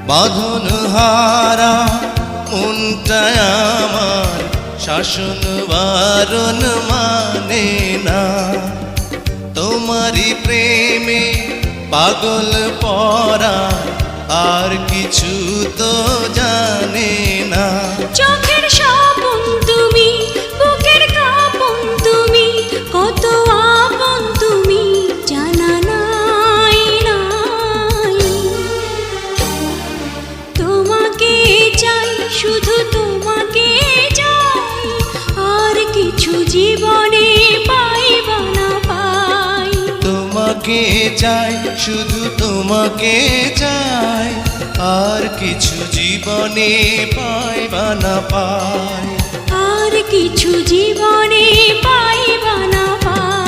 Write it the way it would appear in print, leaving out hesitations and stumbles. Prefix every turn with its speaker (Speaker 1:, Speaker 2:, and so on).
Speaker 1: বাঁধন হারা মনটা আমার শাসন বারণ মানে না। তোমারই প্রেমে পাগল পরা আর কিছু তো জানে না।
Speaker 2: চোখের স্বপন তুমি, বুকের কাঁপন তুমি, কত আপন তুমি জানা নাই নাই। তোমাকে চাই, শুধু তোমাকে চাই, আর কিছু জীবনে পাইবা না পাই।
Speaker 1: তোমাকে চাই, শুধু তোমাকে চাই, আর কিছু জীবনে পাইবা না পাই।
Speaker 2: আর কিছু জীবনে পাইবা না পাই।